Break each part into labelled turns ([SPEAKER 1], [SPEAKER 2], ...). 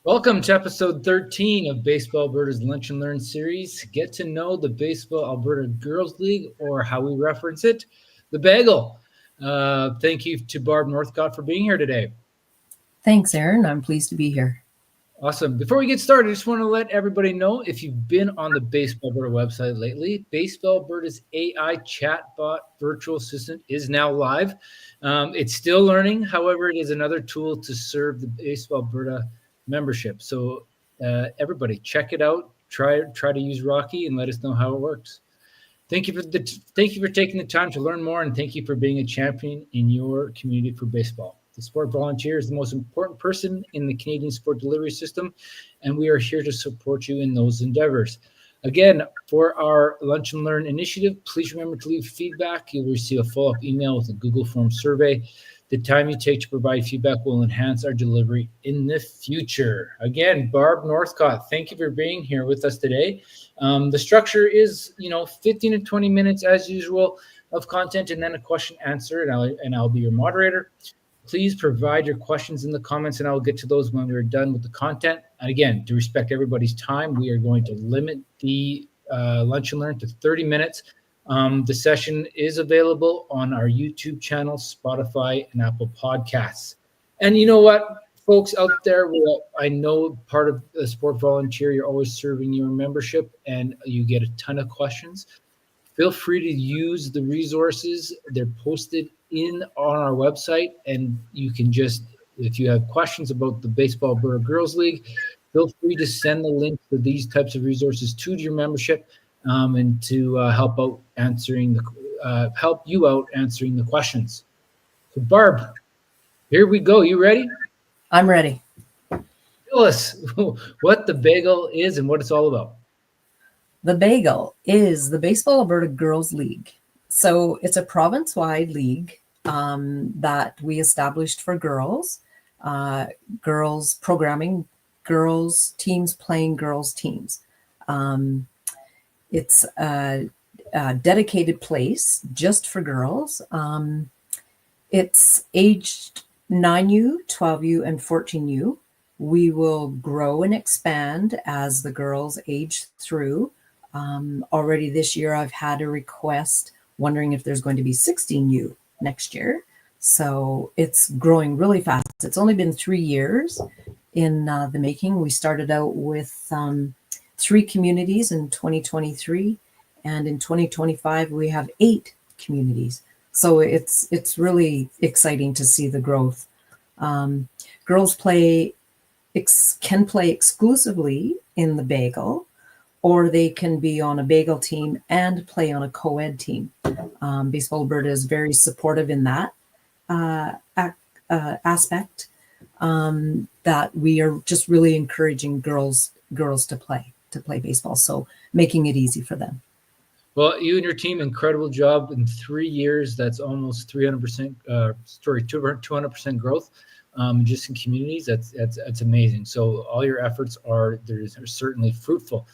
[SPEAKER 1] Welcome to episode 13 of Baseball Alberta's Lunch and Learn series. Get to know the Baseball Alberta Girls League, or how we reference it, the BAGL. Thank you to Barb Northcott for being here today.
[SPEAKER 2] Thanks, Aaron. I'm pleased to be here.
[SPEAKER 1] Awesome. Before we get started, I just want to let everybody know, if you've been on the Baseball Alberta website lately, Baseball Alberta's AI chatbot virtual assistant is now live. It's still learning. However, it is another tool to serve the Baseball Alberta membership. So everybody, check it out. Try to use Rocky and let us know how it works. Thank you for taking the time to learn more, and thank you for being a champion in your community for baseball. The sport volunteer is the most important person in the Canadian sport delivery system, and we are here to support you in those endeavors. Again, for our Lunch and Learn initiative, please remember to leave feedback. You'll receive a follow-up email with a Google Form survey. The time you take to provide feedback will enhance our delivery in the future. Again, Barb Northcott, thank you for being here with us today. The structure is, 15 to 20 minutes as usual of content, and then a question answer, and I'll be your moderator. Please provide your questions in the comments, and I'll get to those when we're done with the content. And again, to respect everybody's time, we are going to limit the Lunch and Learn to 30 minutes. The session is available on our YouTube channel, Spotify, and Apple Podcasts. And you know what, folks out there, I know part of the sport volunteer, you're always serving your membership and you get a ton of questions. Feel free to use the resources. They're posted on our website, and you can just, if you have questions about the Baseball Alberta Girls League, feel free to send the link to these types of resources to your membership. And to help you out answering the questions. So Barb, here we go. You ready?
[SPEAKER 2] I'm ready.
[SPEAKER 1] Tell us what the BAGL is and what it's all about.
[SPEAKER 2] The BAGL is the Baseball Alberta Girls League. So it's a province-wide league that we established for girls, girls programming, girls teams playing girls teams. It's a dedicated place just for girls. It's aged 9U, 12U, and 14U. We will grow and expand as the girls age through. Already this year, I've had a request wondering if there's going to be 16U next year. So it's growing really fast. It's only been 3 years in the making. We started out with 3 communities in 2023, and in 2025 we have 8 communities. So it's really exciting to see the growth. Girls can play exclusively in the BAGL, or they can be on a BAGL team and play on a co-ed team. Baseball Alberta is very supportive in that aspect, that we are just really encouraging girls to play baseball, so making it easy for them.
[SPEAKER 1] Well, you and your team, incredible job in 3 years. That's almost 300%, 200% growth just in communities. That's amazing. So all your efforts are certainly fruitful.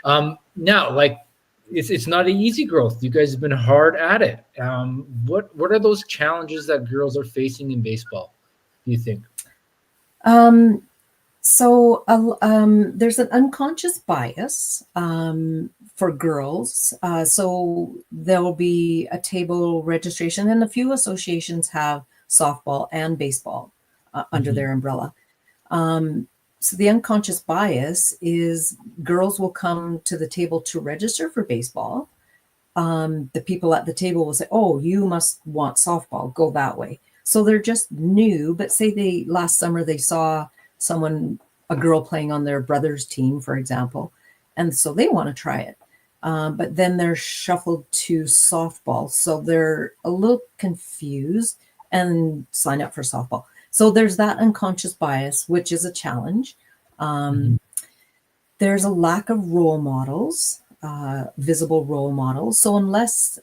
[SPEAKER 1] Now, it's not an easy growth. You guys have been hard at it. What are those challenges that girls are facing in baseball, do you think?
[SPEAKER 2] So there's an unconscious bias for girls. So there will be a table registration, and a few associations have softball and baseball under their umbrella. So the unconscious bias is girls will come to the table to register for baseball. The people at the table will say, "Oh, you must want softball, go that way." So they're just new, but say last summer they saw a girl playing on their brother's team, for example, and so they want to try it. But then they're shuffled to softball, so they're a little confused and sign up for softball. So there's that unconscious bias, which is a challenge. There's a lack of role models, visible role models. So unless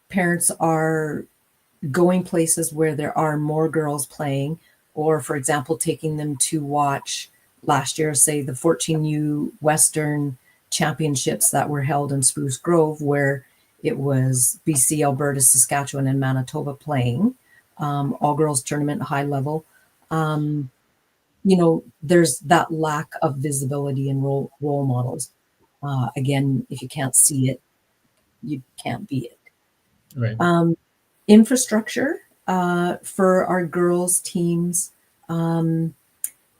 [SPEAKER 2] parents are going places where there are more girls playing, or, for example, taking them to watch last year, say, the 14U Western Championships that were held in Spruce Grove, where it was BC, Alberta, Saskatchewan, and Manitoba playing, all-girls tournament, high level. there's that lack of visibility and role models. Again, if you can't see it, you can't be it.
[SPEAKER 1] Right.
[SPEAKER 2] Infrastructure for our girls' teams. One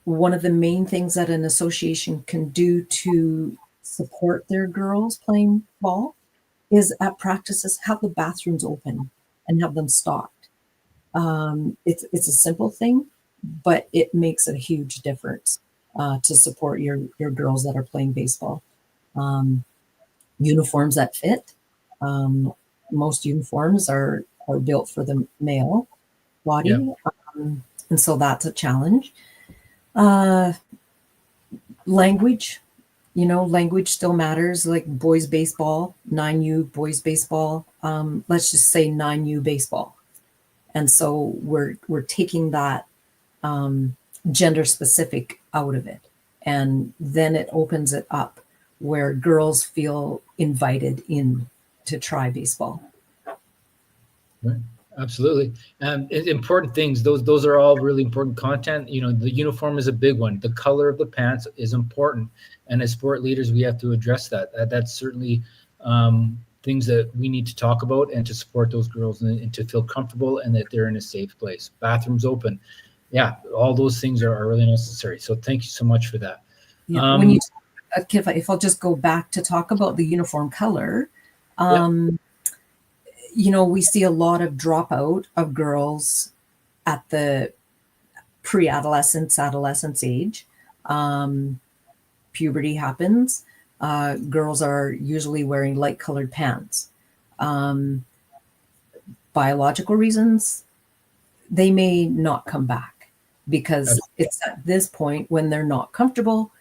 [SPEAKER 2] of the main things that an association can do to support their girls playing ball is at practices have the bathrooms open and have them stocked. It's a simple thing, but it makes a huge difference to support your girls that are playing baseball. Uniforms that fit. Most uniforms are built for the male body,
[SPEAKER 1] Yeah.
[SPEAKER 2] and so that's a challenge. Language, language still matters. Like boys baseball, 9U boys baseball. Let's just say 9U baseball, and so we're taking that gender specific out of it, and then it opens it up where girls feel invited in to try baseball.
[SPEAKER 1] Right. Absolutely. Important things. Those are all really important content. The uniform is a big one. The color of the pants is important. And as sport leaders, we have to address that. That's certainly things that we need to talk about and to support those girls and to feel comfortable and that they're in a safe place. Bathrooms open. Yeah, all those things are really necessary. So thank you so much for that.
[SPEAKER 2] Yeah. When you, if I'll just go back to talk about the uniform color, we see a lot of dropout of girls at the pre-adolescence, adolescence age. Puberty happens. Girls are usually wearing light colored pants. Biological reasons, they may not come back because it's at this point when they're not comfortable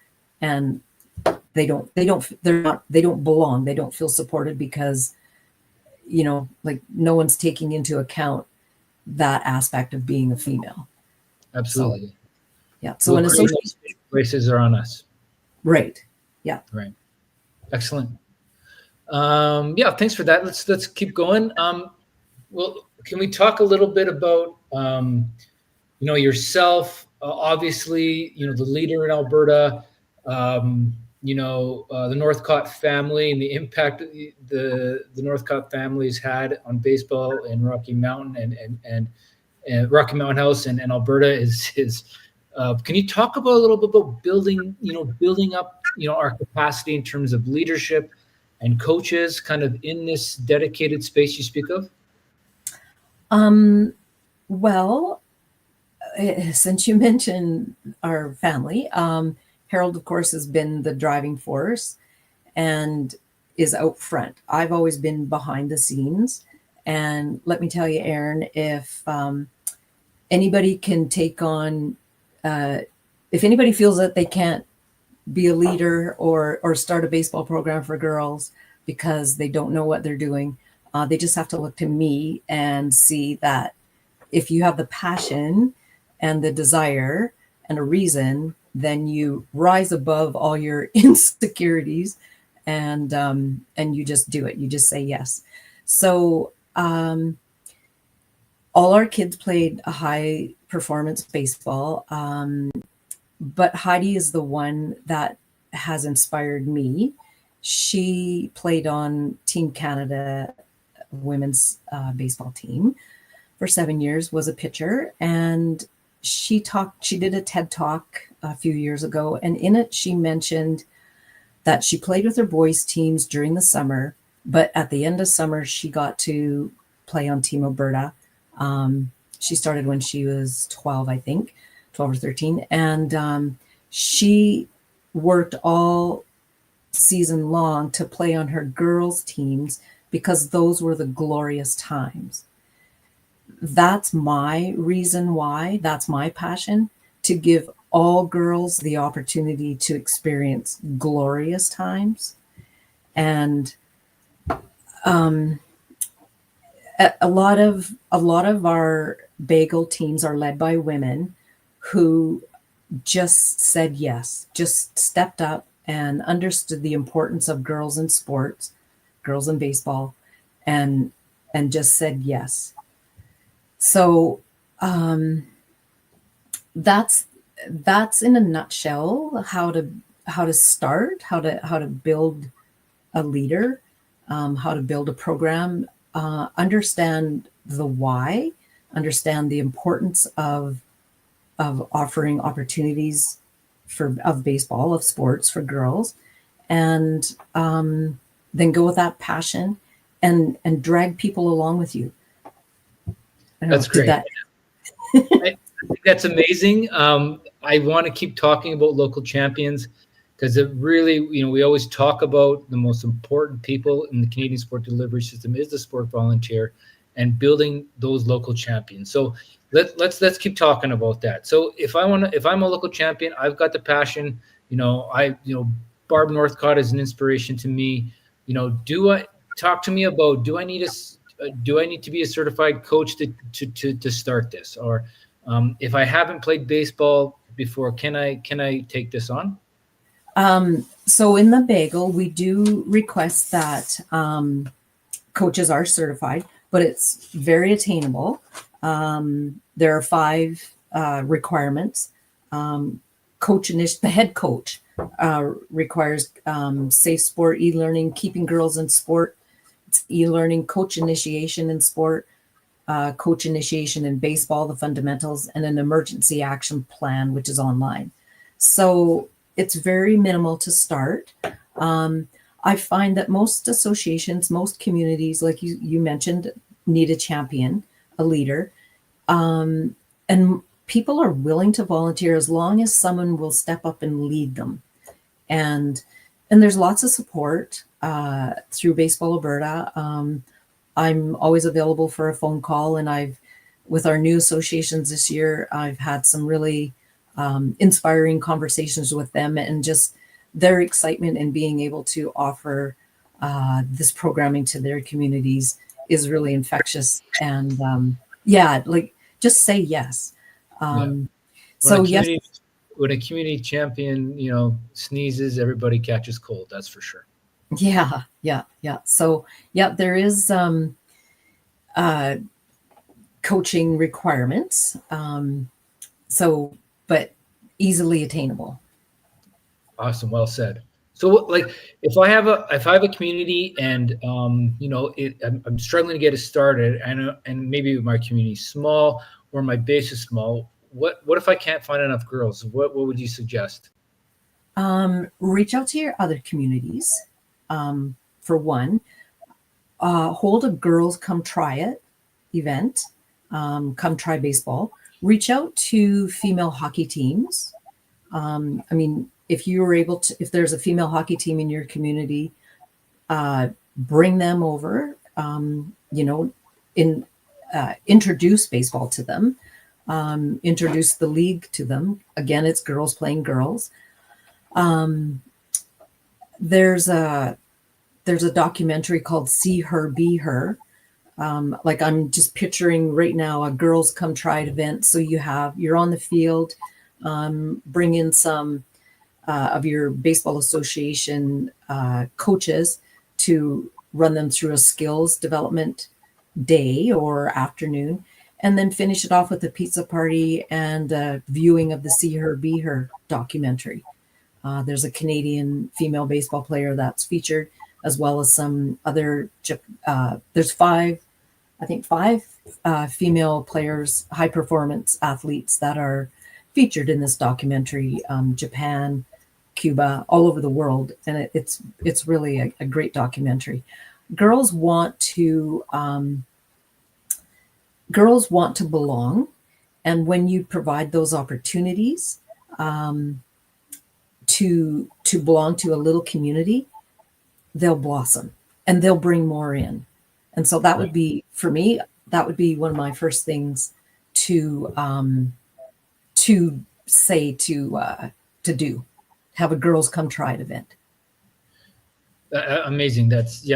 [SPEAKER 2] and they don't belong. They don't feel supported because like no one's taking into account that aspect of being a female.
[SPEAKER 1] Absolutely.
[SPEAKER 2] So, yeah. So an association
[SPEAKER 1] places are on us.
[SPEAKER 2] Right. Yeah.
[SPEAKER 1] Right. Excellent. Yeah. Thanks for that. Let's keep going. Well, can we talk a little bit about yourself? Obviously, the leader in Alberta. The Northcott family and the impact the Northcott family's had on baseball in Rocky Mountain and Rocky Mountain House and Alberta is. Can you talk about a little bit about building up our capacity in terms of leadership and coaches, kind of in this dedicated space you speak of?
[SPEAKER 2] Well, since you mentioned our family, Harold, of course, has been the driving force and is out front. I've always been behind the scenes. And let me tell you, Aaron, if anybody can take on, if anybody feels that they can't be a leader or start a baseball program for girls because they don't know what they're doing, they just have to look to me and see that if you have the passion and the desire and a reason, then you rise above all your insecurities and you just do it. You just say yes. So all our kids played a high performance baseball, but Heidi is the one that has inspired me. She played on Team Canada women's baseball team for 7 years, was a pitcher, and she did a TED Talk a few years ago, and in it she mentioned that she played with her boys teams during the summer, but at the end of summer she got to play on Team Alberta. She started when she was 12, I think, 12 or 13, and she worked all season long to play on her girls' teams because those were the glorious times. That's my reason why, that's my passion, to give all girls the opportunity to experience glorious times. And a lot of our BAGL teams are led by women who just said yes, just stepped up and understood the importance of girls in sports, girls in baseball, and just said yes. So that's that's in a nutshell how to start, how to build a leader, how to build a program, understand the why, understand the importance of offering opportunities of baseball, of sports for girls, and then go with that passion and drag people along with you. I don't know,
[SPEAKER 1] That's
[SPEAKER 2] did
[SPEAKER 1] great.
[SPEAKER 2] that?
[SPEAKER 1] I think that's amazing. I want to keep talking about local champions because it really, we always talk about the most important people in the Canadian sport delivery system is the sport volunteer and building those local champions. So let's keep talking about that. So if I'm a local champion, I've got the passion. Barb Northcott is an inspiration to me. Do I talk to me about do I need to be a certified coach to start this, or if I haven't played baseball before, can I take this on?
[SPEAKER 2] So in the BAGL, we do request that coaches are certified, but it's very attainable. There are 5 requirements. The head coach requires safe sport, e-learning, keeping girls in sport, e-learning, coach initiation in sport, coach initiation in baseball, the fundamentals, and an emergency action plan, which is online. So it's very minimal to start. I find that most associations, most communities, like you mentioned, need a champion, a leader. And people are willing to volunteer as long as someone will step up and lead them. And there's lots of support through Baseball Alberta. I'm always available for a phone call, and with our new associations this year, I've had some really inspiring conversations with them, and just their excitement in being able to offer this programming to their communities is really infectious. And just say yes. So yes.
[SPEAKER 1] When a community champion, sneezes, everybody catches cold. That's for sure.
[SPEAKER 2] Yeah. So there is coaching requirements. But easily attainable.
[SPEAKER 1] Awesome. Well said. So like if I have a community and I'm struggling to get it started, and maybe my community's small or my base is small, what if I can't find enough girls? What would you suggest?
[SPEAKER 2] Reach out to your other communities. For one, hold a girls come try it event. Come try baseball. Reach out to female hockey teams. If you were able to, if there's a female hockey team in your community, bring them over. Introduce baseball to them. Introduce the league to them. Again, it's girls playing girls. There's a documentary called See Her, Be Her. I'm just picturing right now a girls come try it event. So you're on the field, bring in some of your baseball association coaches to run them through a skills development day or afternoon, and then finish it off with a pizza party and a viewing of the See Her, Be Her documentary. There's a Canadian female baseball player that's featured, as well as some other, there's five female players, high performance athletes that are featured in this documentary, Japan, Cuba, all over the world. And it's really a great documentary. Girls want to belong. And when you provide those opportunities to belong to a little community, they'll blossom and they'll bring more in. And so that would be, for me, that would be one of my first things to say to do. Have a girls come try it event.
[SPEAKER 1] Amazing. That's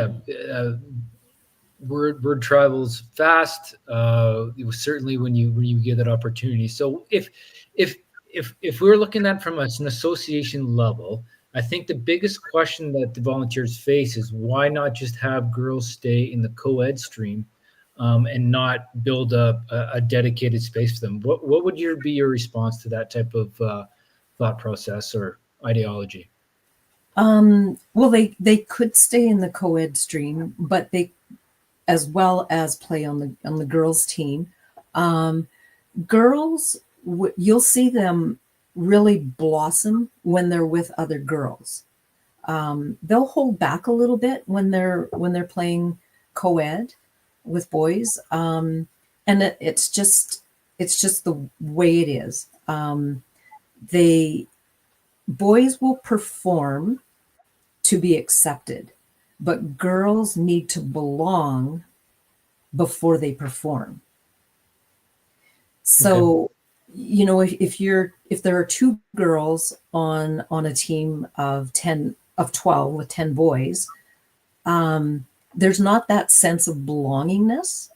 [SPEAKER 1] word travels fast. Certainly when you get that opportunity. So if we're looking at from an association level, I think the biggest question that the volunteers face is why not just have girls stay in the co-ed stream and not build a dedicated space for them. What would be your response to that type of thought process or ideology?
[SPEAKER 2] Well, they could stay in the co-ed stream, but they, as well as play on the girls team. Girls, you'll see them really blossom when they're with other girls. They'll hold back a little bit when they're playing co-ed with boys, and it's just the way it is. Boys will perform to be accepted, but girls need to belong before they perform. So, okay. You know, if there are two girls on a team of 12 with 10 boys, there's not that sense of belongingness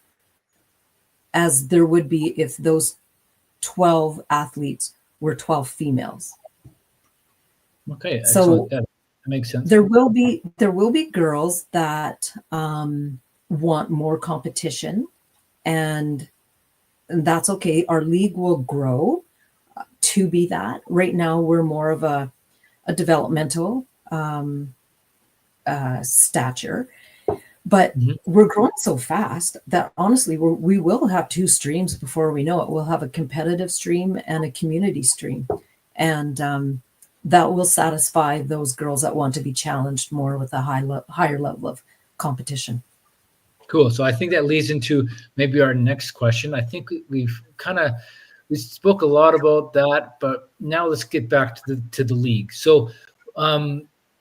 [SPEAKER 2] as there would be if those 12 athletes were 12 females.
[SPEAKER 1] Okay,
[SPEAKER 2] so
[SPEAKER 1] that makes sense.
[SPEAKER 2] There will be girls that want more competition, and that's okay. Our league will grow to be that. Right now, we're more of a developmental stature, but we're growing so fast that honestly, we will have two streams before we know it. We'll have a competitive stream and a community stream, and that will satisfy those girls that want to be challenged more with a higher level of competition.
[SPEAKER 1] Cool. So I think that leads into maybe our next question. I think we spoke a lot about that, but now let's get back to the league. So,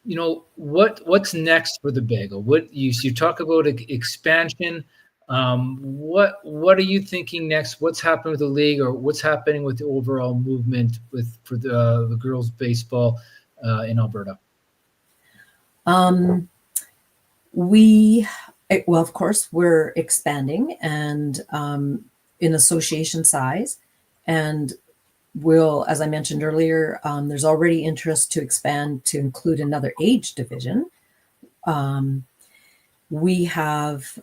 [SPEAKER 1] you know, what's next for the BAGL? What you talk about expansion. What are you thinking next? What's happening with the league, or what's happening with the overall movement for the girls baseball in Alberta?
[SPEAKER 2] Well, of course, we're expanding and in association size, and as I mentioned earlier, there's already interest to expand to include another age division. We have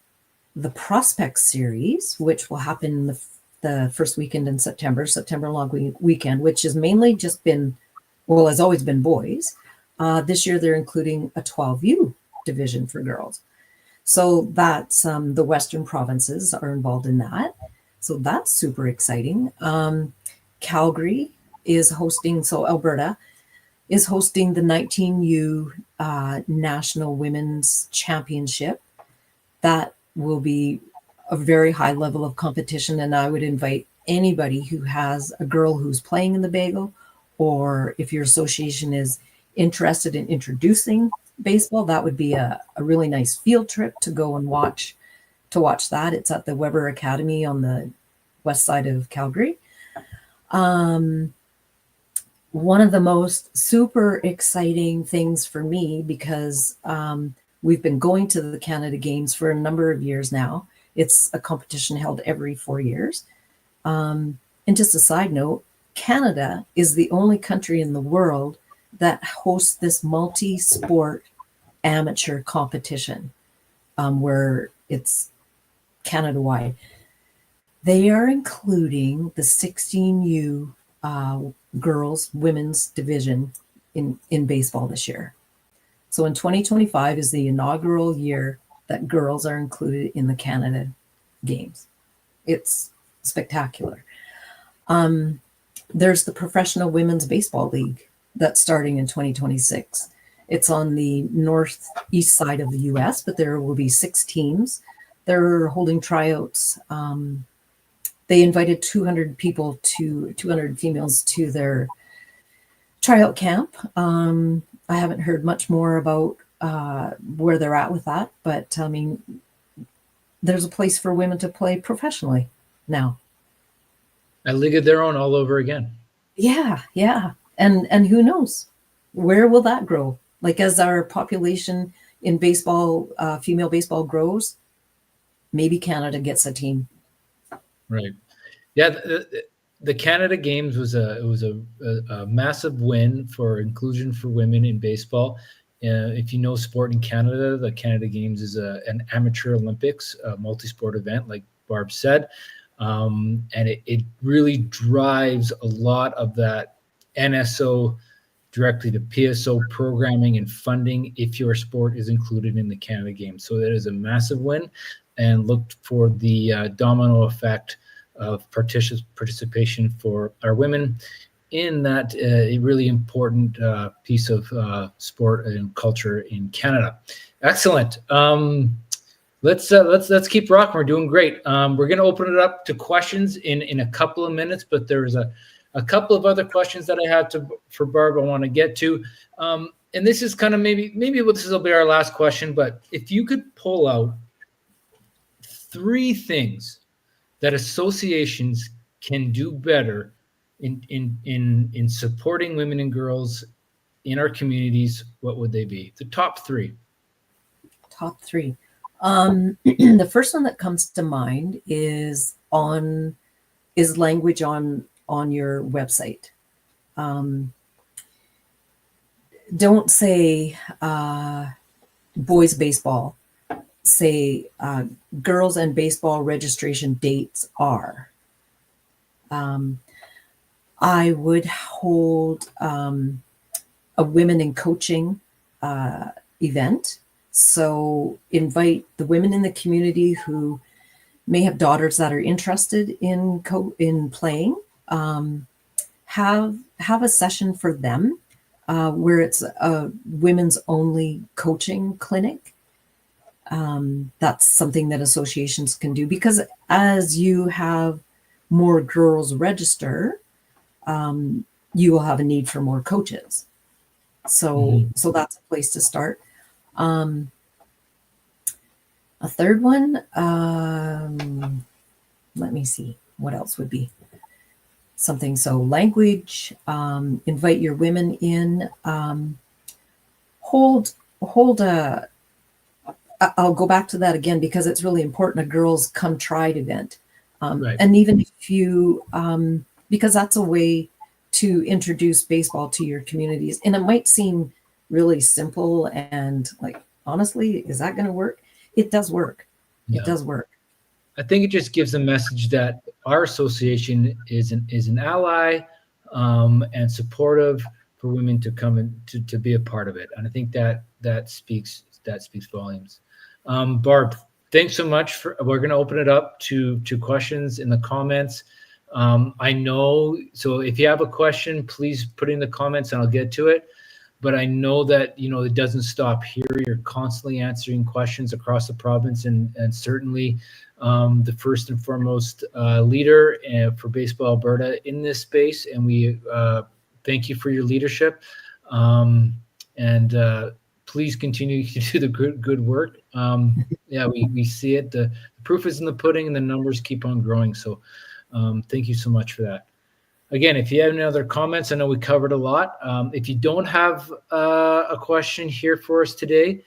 [SPEAKER 2] the Prospect Series, which will happen the first weekend in September long weekend, which has mainly just been, has always been boys. This year they're including a 12U division for girls. So that's the Western provinces are involved in that. So that's super exciting. Calgary is hosting, so Alberta is hosting the 19U National Women's Championship. That will be a very high level of competition, and I would invite anybody who has a girl who's playing in the BAGL, or if your association is interested in introducing baseball, that would be a really nice field trip to go and watch that. It's at the Weber Academy on the west side of Calgary. One of the most super exciting things for me, because we've been going to the Canada Games for a number of years now. It's a competition held every 4 years. And just a side note, Canada is the only country in the world that hosts this multi-sport amateur competition, where it's Canada-wide. They are including the 16U girls women's division in baseball this year. So in 2025 is the inaugural year that girls are included in the Canada Games. It's spectacular. There's the Professional Women's Baseball League that's starting in 2026. It's on the northeast side of the US, but there will be 6 teams. They're holding tryouts. They invited 200 females to their tryout camp. I haven't heard much more about where they're at with that, but I mean, there's a place for women to play professionally now.
[SPEAKER 1] A league of their own all over again.
[SPEAKER 2] Yeah. And who knows? Where will that grow? Like, as our population in baseball, female baseball grows, maybe Canada gets a team.
[SPEAKER 1] Right. Yeah. The Canada Games was a massive win for inclusion for women in baseball. If you know sport in Canada, the Canada Games is an amateur Olympics, a multi-sport event, like Barb said. And it really drives a lot of that NSO directly to PSO programming and funding if your sport is included in the Canada Games. So that is a massive win, and look for the domino effect of participation for our women in that really important piece of sport and culture in Canada. Excellent. Let's keep rocking. We're doing great. We're going to open it up to questions in a couple of minutes, but there's a couple of other questions that I had for Barb I want to get to. And this is kind of maybe this will be our last question, but if you could pull out 3 things that associations can do better in supporting women and girls in our communities, what would they be? The top 3.
[SPEAKER 2] Top 3. The first one that comes to mind is language on your website. Don't say boys baseball. Say girls and baseball registration dates are. I would hold a women in coaching event. So invite the women in the community who may have daughters that are interested in playing. Have a session for them where it's a women's only coaching clinic. That's something that associations can do, because as you have more girls register, you will have a need for more coaches. So that's a place to start. A third one, let me see, what else would be something? So language, invite your women in, hold a, I'll go back to that again because it's really important, a girls come tried event.
[SPEAKER 1] Right.
[SPEAKER 2] And even if you, because that's a way to introduce baseball to your communities. And it might seem really simple and like, honestly, is that going to work? It does work.
[SPEAKER 1] Yeah.
[SPEAKER 2] It does work.
[SPEAKER 1] I think it just gives a message that our association is an ally and supportive for women to come and to be a part of it. And I think that speaks volumes. Barb, thanks so much. We're going to open it up to questions in the comments. I know, so if you have a question, please put it in the comments and I'll get to it. But I know that, it doesn't stop here. You're constantly answering questions across the province, and certainly the first and foremost leader for Baseball Alberta in this space. And we thank you for your leadership. And please continue to do the good work. Yeah, we see it. The proof is in the pudding, and the numbers keep on growing. So thank you so much for that. Again, if you have any other comments, I know we covered a lot. If you don't have a question here for us today,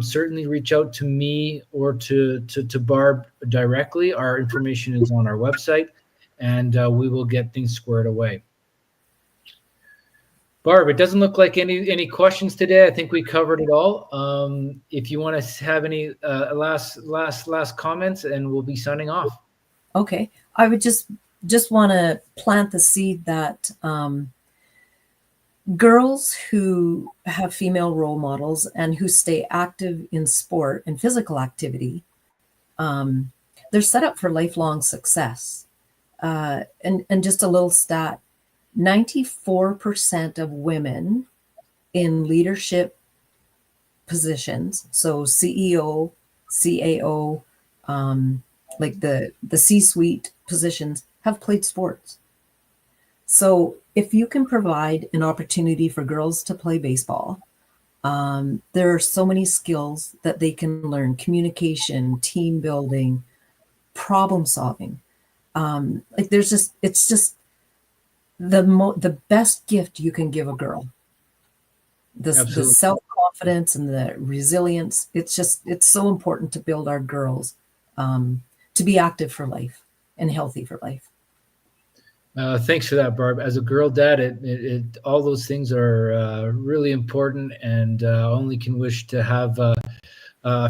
[SPEAKER 1] certainly reach out to me or to Barb directly. Our information is on our website, and we will get things squared away. Barb, it doesn't look like any questions today. I think we covered it all. If you want to have any last comments, and we'll be signing off.
[SPEAKER 2] Okay, I would just want to plant the seed that girls who have female role models and who stay active in sport and physical activity, they're set up for lifelong success. And just a little stat, 94% of women in leadership positions, so CEO, CAO, like the C-suite positions, have played sports. So if you can provide an opportunity for girls to play baseball, there are so many skills that they can learn: communication, team building, problem solving. It's just the best gift you can give a girl. The self-confidence and the resilience. It's so important to build our girls to be active for life and healthy for life.
[SPEAKER 1] Thanks for that, Barb. As a girl dad, all those things are really important, and only can wish to have a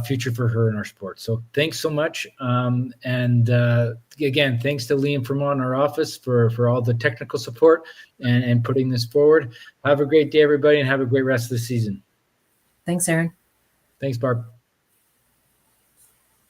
[SPEAKER 1] future for her in our sport. So thanks so much. And again, thanks to Liam Fremont in our office for all the technical support and putting this forward. Have a great day, everybody, and have a great rest of the season.
[SPEAKER 2] Thanks, Aaron.
[SPEAKER 1] Thanks, Barb.